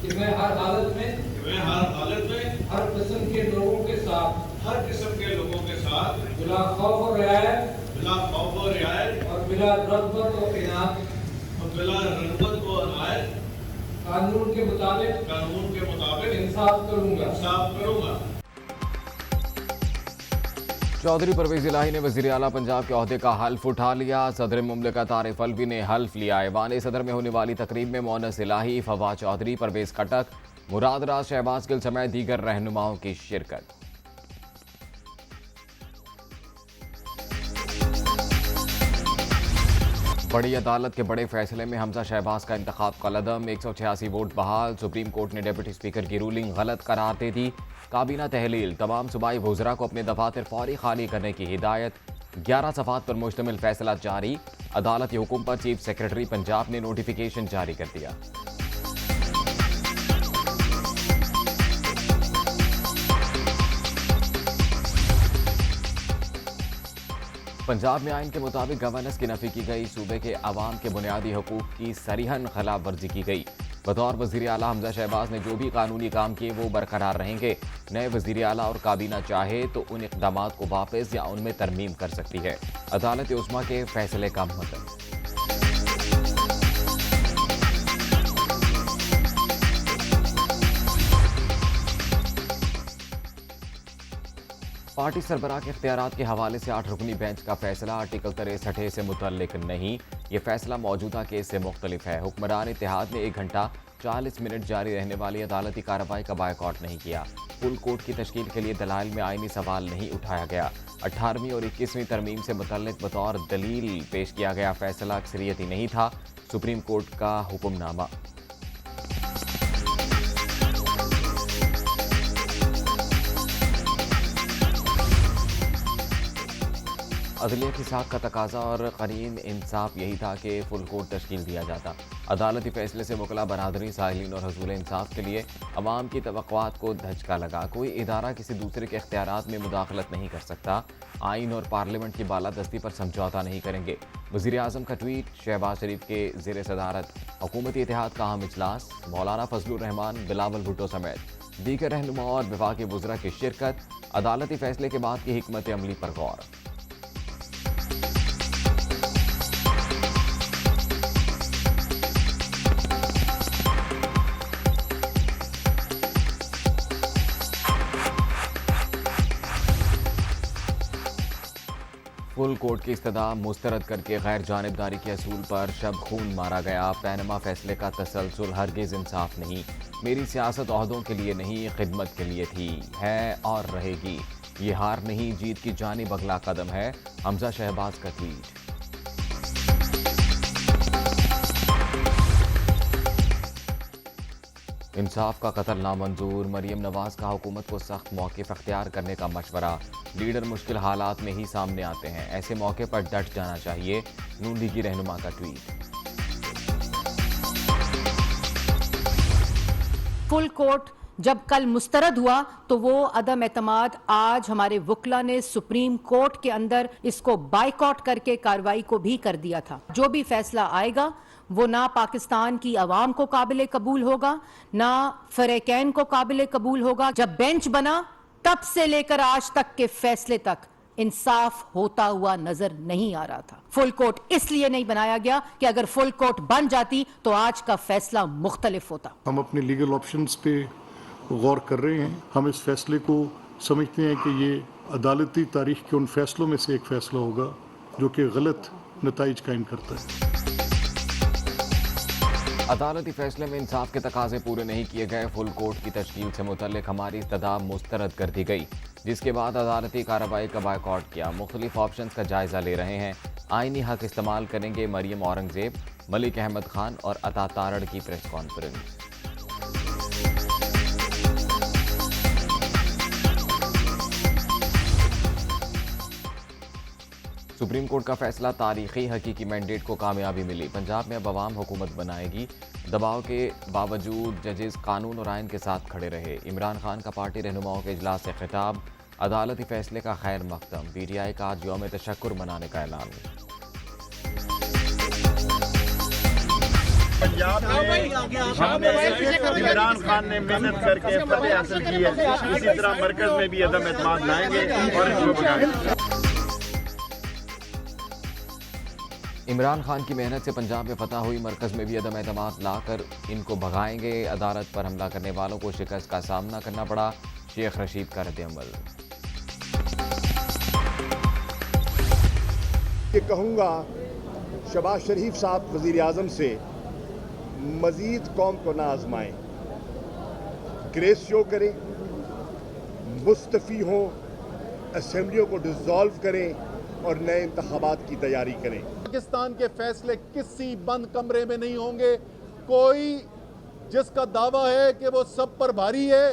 कि मैं हर हालत में हर किस्म के लोगों के साथ बिला खौफ और रियायत और बिला रग़बत और इनायत कानून के मुताबिक इंसाफ करूँगा। चौधरी परवेज इलाही ने वज़ीर आला पंजाब के ओहदे का हल्फ उठा लिया। सदर मुमलिकत आरिफ अलवी ने हल्फ लिया। ऐवान सदर में होने वाली तकरीब में मोनस इलाही, फवाद चौधरी, परवेज खटक, मुराद राज, शहबाज गिल समेत दीगर रहनुमाओं की शिरकत। बड़ी अदालत के बड़े फैसले में हमजा शहबाज का इंतखाब कलअदम, 186 वोट बहाल। सुप्रीम कोर्ट ने डिप्टी स्पीकर की रूलिंग गलत करार दे दी। काबीना तहलील, तमाम सूबाई वज़रा को अपने दफातर फौरी खाली करने की हिदायत। 11 सफ़ात पर मुश्तमिल फैसला जारी। अदालत के हुक्म पर चीफ सेक्रेटरी पंजाब ने नोटिफिकेशन जारी कर दिया। पंजाब में आइन के मुताबिक गवर्नेंस की नफी की गई। सूबे के अवाम के बुनियादी हकूक की सरीहन खिलाफ वर्जी की गई। बतौर वज़ीर आला हमजा शहबाज ने जो भी कानूनी काम किए वो बरकरार रहेंगे। नए वज़ीर आला और काबीना चाहे तो उन इक़दामात को वापस या उनमें तरमीम कर सकती है। अदालत उस्मा के फैसले का मतलब। पार्टी सरबराह के इख्तियारात के हवाले से 8 रुकनी बेंच का फैसला आर्टिकल 63 से मुतल्लिक नहीं। ये फैसला मौजूदा केस से मुख्तलिफ है। हुक्मरान इत्तेहाद ने 1 घंटा 40 मिनट जारी रहने वाली अदालती कार्रवाई का बायकॉट नहीं किया। फुल कोर्ट की तश्कील के लिए दलाइल में आईनी सवाल नहीं उठाया गया। 18वीं और 21वीं तरमीम से मुतल्लिक बतौर दलील पेश किया गया फैसला अक्सरियती नहीं था। सुप्रीम कोर्ट का हुक्मनामा। अदलिया की साख का तकाजा और करीन इंसाफ यही था कि फुल कोर्ट तश्कील दिया जाता। अदालती फैसले से वकला बरादरी, साहिलीन और हसूल इंसाफ के लिए अवाम की तवक्कुआत को धचका लगा। कोई इदारा किसी दूसरे के इख्तियारात में मुदाखलत नहीं कर सकता। आइन और पार्लियामेंट की बालादस्ती पर समझौता नहीं करेंगे। वज़ीर आज़म का ट्वीट। शहबाज शरीफ के ज़ेर सदारत हुकूमती इत्तेहाद का अहम इजलास। मौलाना फजलुर रहमान, बिलावल भुट्टो समेत दीगर रहनुमा और विफाकी वज़रा की शिरकत। अदालती फैसले के बाद की हिकमत अमली पर गौर। फुल कोर्ट की इस्तदा मुस्तरद करके गैर जानिबदारी के असूल पर शब खून मारा गया। पैनमा फैसले का तसलसल हरगिज़ इंसाफ नहीं। मेरी सियासत ओहदों के लिए नहीं, खिदमत के लिए थी, है और रहेगी। ये हार नहीं, जीत की जानिब अगला कदम है। हमजा शहबाज का ट्वीट। इंसाफ का कत्ल नामंजूर। मरियम नवाज का हुकूमत को सख्त मौक़िफ़ अख्तियार करने का मशवरा। लीडर मुश्किल हालात में ही सामने आते हैं, ऐसे मौके पर डट जाना चाहिए। नून लीगी रहनुमा का ट्वीट। फुल कोर्ट जब कल मुस्तरद हुआ तो वो अदम एतमाद आज हमारे वकला ने सुप्रीम कोर्ट के अंदर इसको बाइकॉट करके कार्रवाई को भी कर दिया था। जो भी फैसला आएगा वो ना पाकिस्तान की आवाम को काबिल कबूल होगा, ना फरीकैन को काबिल कबूल होगा। जब बेंच बना तब से लेकर आज तक के फैसले तक इंसाफ होता हुआ नजर नहीं आ रहा था। फुल कोर्ट इसलिए नहीं बनाया गया कि अगर फुल कोर्ट बन जाती तो आज का फैसला मुख्तलिफ होता। हम अपने लीगल ऑप्शंस पे गौर कर रहे हैं। हम इस फैसले को समझते हैं कि ये अदालती तारीख के उन फैसलों में से एक फैसला होगा जो कि गलत नताइज कायम करता है। अदालती फैसले में इंसाफ के तकाजे पूरे नहीं किए गए। फुल कोर्ट की तश्कील से मुतल्लिक हमारी इस्तदा मुस्तरद कर दी गई, जिसके बाद अदालती कार्रवाई का बायकॉट किया। मुख्तलिफ ऑप्शंस का जायजा ले रहे हैं। आईनी हक इस्तेमाल करेंगे। मरियम औरंगजेब, मलिक अहमद खान और अता तारड़ की प्रेस कॉन्फ्रेंस। सुप्रीम कोर्ट का फैसला तारीखी, हकीकी मैंडेट को कामयाबी मिली। पंजाब में अब अवाम हुकूमत बनाएगी। दबाव के बावजूद जजेस कानून और आइन के साथ खड़े रहे। इमरान खान का पार्टी रहनुमाओं के इजलास से खिताब। अदालती फैसले का खैर मकदम। पीटीआई का आज यौम तशक्कुर मनाने का ऐलान। पंजाब में हमने इमरान खान ने मेहनत करके फतेह हासिल की है, इसी तरह मरकज में भी अदम एतमाद लाएंगे और इनको भगाएंगे। इमरान खान की मेहनत से पंजाब में फतह हुई, मरकज में भी अदम एतमाद लाकर इनको भगाएंगे। अदालत पर हमला करने वालों को शिकस्त का सामना करना पड़ा, शेख रशीद का रद्द-ए-अमल। ये कहूँगा शहबाज शरीफ साहब वज़ीर आज़म से मज़ीद कौम को ना आजमाएं, ग्रेस शो करें, मुस्तफ़ी हों, असेंबलियों को डिसॉल्व करें और नए इंतखाबात की तैयारी करें। पाकिस्तान के फैसले किसी बंद कमरे में नहीं होंगे। कोई जिसका दावा है कि वो सब पर भारी है,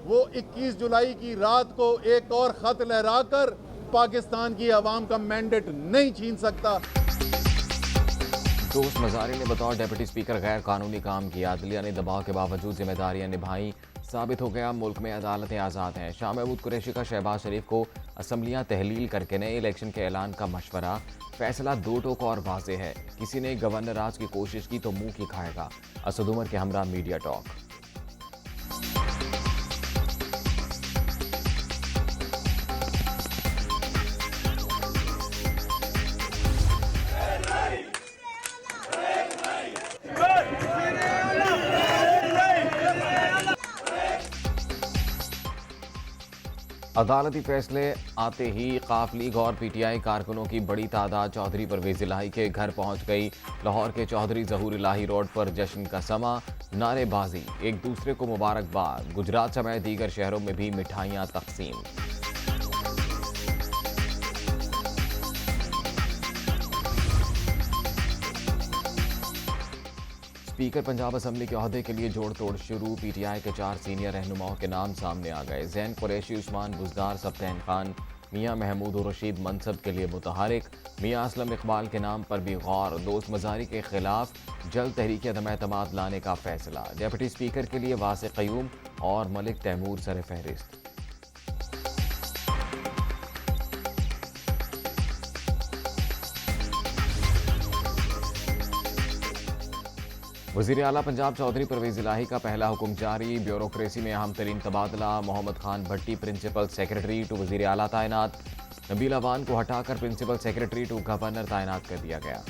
वो 21 जुलाई की रात को एक और खत लहराकर पाकिस्तान की आवाम का मैंडेट नहीं छीन सकता। दोस्त मजारी ने बतौर डेप्यूटी स्पीकर गैर कानूनी काम किया, अदलिया ने दबाव के बावजूद जिम्मेदारियां निभाई। साबित हो गया मुल्क में अदालतें आज़ाद हैं। शाह महमूद कुरैशी का शहबाज शरीफ को असम्बलियां तहलील करके नए इलेक्शन के ऐलान का मशवरा। फैसला दो टोक और वाजे है, किसी ने गवर्नर राज की कोशिश की तो मुंह की खाएगा। असद उमर के हमरा मीडिया टॉक। अदालती फैसले आते ही काफ लीग और पीटीआई कारकुनों की बड़ी तादाद चौधरी परवेज इलाही के घर पहुंच गई। लाहौर के चौधरी ज़हूर इलाही रोड पर जश्न का समा, नारेबाजी, एक दूसरे को मुबारकबाद। गुजरात समेत दीगर शहरों में भी मिठाइयां तकसीम। स्पीकर पंजाब असम्बली के ओहदे के लिए जोड़ तोड़ शुरू। पीटीआई के 4 सीनियर रहनुमाओं के नाम सामने आ गए। जैन कुरैशी, उस्मान बुज़दार, सब्तैन खान, मियां महमूद और रशीद मनसब के लिए मुतहरिक। मियां असलम इकबाल के नाम पर भी गौर। दोस्त मजारी के खिलाफ जल्द तहरीक अदम एतमाद लाने का फैसला। डेप्यूटी स्पीकर के लिए वासिक क़य्यूम और मलिक तैमूर सर फहरिस्त। वज़ीर आला पंजाब चौधरी परवेज इलाही का पहला हुक्म जारी। ब्यूरोक्रेसी में अहम तरीन तबादला। मोहम्मद खान भट्टी प्रिंसिपल सेक्रेटरी टू वज़ीर आला तैनात। नबील अवान को हटाकर प्रिंसिपल सेक्रेटरी टू गवर्नर तैनात कर दिया गया।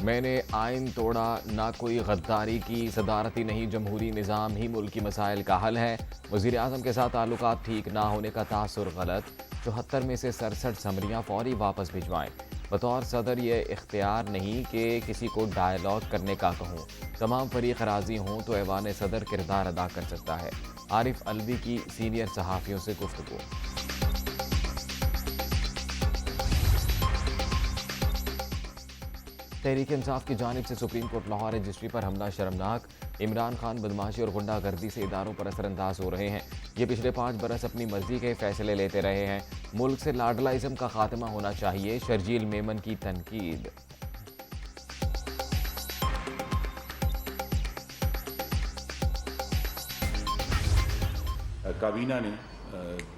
मैंने आइन तोड़ा, ना कोई गद्दारी की, सदारती नहीं जमहूरी निज़ाम ही मुल्क की मसाइल का हल है। वज़ीर आज़म के साथ ताल्लुकात ठीक ना होने का तासुर गलत। 74 में से 67 समरियाँ फौरी वापस भिजवाएं। बतौर सदर ये इख्तियार नहीं कि किसी को डायलॉग करने का कहूँ। तमाम फरीक राज़ी हों तो ऐवान सदर किरदार अदा कर सकता है। आरिफ अलवी की सीनियर सहाफ़ियों से गुफ्तगू। तहरीक इंसाफ की जानिब से सुप्रीम कोर्ट लाहौर रजिस्ट्री पर हमला शर्मनाक। इमरान खान बदमाशी और गुंडागर्दी से इदारों पर असरअंदाज हो रहे हैं। ये पिछले 5 बरस अपनी मर्जी के फैसले लेते रहे हैं। मुल्क से लाडलाइज्म का खात्मा होना चाहिए। शर्जील मेमन की तनकीद। काबीना ने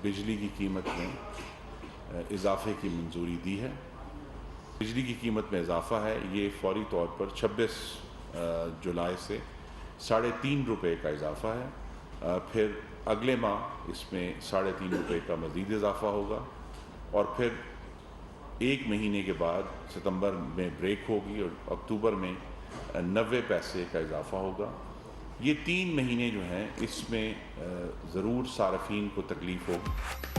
बिजली की कीमत में इजाफे की मंजूरी दी है। बिजली की कीमत में इजाफा है, ये फौरी तौर पर 26 जुलाई से 3.5 रुपये का इजाफा है। फिर अगले माह इसमें 3.5 रुपये का मज़ीद इजाफा होगा और फिर 1 महीने के बाद सितंबर में ब्रेक होगी और अक्टूबर में 90 पैसे का इजाफा होगा। ये 3 महीने जो हैं इसमें ज़रूर सार्फिन को तकलीफ होगी।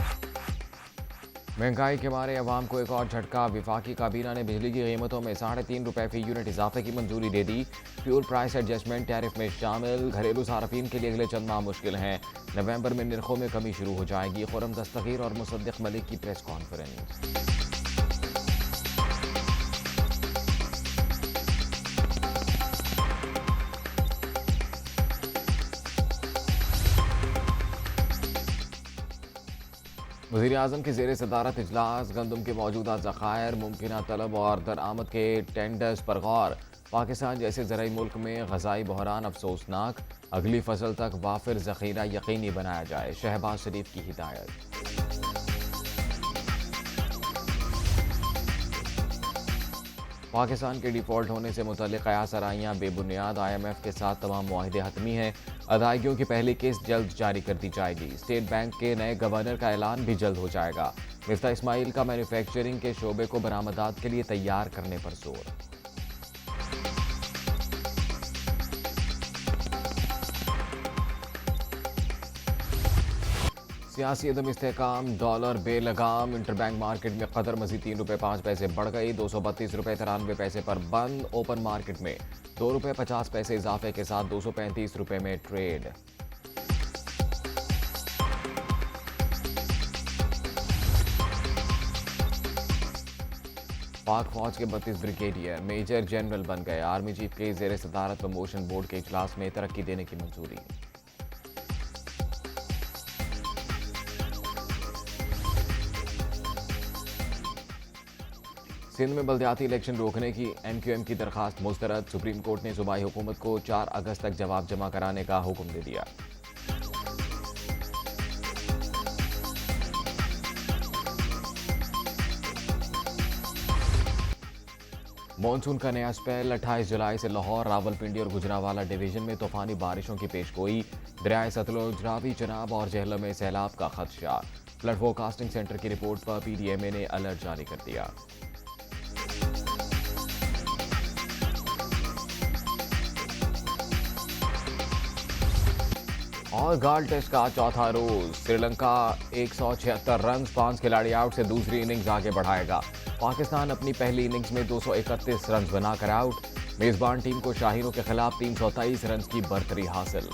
महंगाई के मारे अवाम को एक और झटका। वफाकी काबीना ने बिजली की कीमतों में 3.5 रुपये फी यूनिट इजाफे की मंजूरी दे दी। फ्यूल प्राइस एडजस्टमेंट टैरिफ में शामिल। घरेलू सार्फिन के लिए अगले चंद माह मुश्किल हैं। नवंबर में निर्खों में कमी शुरू हो जाएगी। खुर्रम दस्तगीर और मुसद्दिक मलिक की प्रेस कॉन्फ्रेंस। वज़ीर-ए-आज़म के ज़ेर सदारत इजलास, गंदम के मौजूदा ज़खायर, मुमकिना तलब और दरामद के टेंडर्स पर गौर। पाकिस्तान जैसे ज़राई मुल्क में ग़ज़ाई बहरान अफसोसनाक, अगली फसल तक वाफिर ज़ख़ीरा यकीनी बनाया जाए, शहबाज शरीफ की हिदायत। पाकिस्तान के डिफ़ॉल्ट होने से मुतल्लिक़ क़यास आराइयाँ बेबुनियाद, IMF के साथ तमाम मुआहिदे हतमी हैं। अदायगियों की पहली किस्त जल्द जारी कर दी जाएगी। स्टेट बैंक के नए गवर्नर का ऐलान भी जल्द हो जाएगा। मिफ्ता इस्माइल का मैन्युफैक्चरिंग के शोबे को बरामदात के लिए तैयार करने पर जोर। सियासी अदम इस्तेहकाम, डॉलर बेलगाम, इंटरबैंक मार्केट में कदर मजीद ₹3.5 बढ़ गई, ₹232.93 पर बंद। ओपन मार्केट में ₹2.50 इजाफे के साथ ₹235 में ट्रेड। पाक फौज के 32 ब्रिगेडियर मेजर जनरल बन गए। आर्मी चीफ के ज़ेर सदारत प्रमोशन बोर्ड के इजलास में तरक्की देने की मंजूरी। सिंध में बल्दियाती इलेक्शन रोकने की MQM की दरखास्त मुस्तरद। सुप्रीम कोर्ट ने सूबाई हुकूमत को 4 अगस्त तक जवाब जमा कराने का हुक्म दे दिया। मॉनसून का नया स्पेल 28 जुलाई से लाहौर, रावलपिंडी और गुजरांवाला डिवीजन में तूफानी बारिशों की पेशगोई। दरियाए सतलुज, रावी, चनाब और जहलम में सैलाब का खदशा। फ्लड फोरकास्टिंग सेंटर की रिपोर्ट पर PDMA ने अलर्ट जारी कर दिया। और गाल टेस्ट का चौथा रोज श्रीलंका 176 रन, 5 खिलाड़ी आउट से दूसरी इनिंग्स आगे बढ़ाएगा। पाकिस्तान अपनी पहली इनिंग्स में 231 रन बनाकर आउट। मेजबान टीम को शाहीनों के खिलाफ 323 रन की बर्तरी हासिल।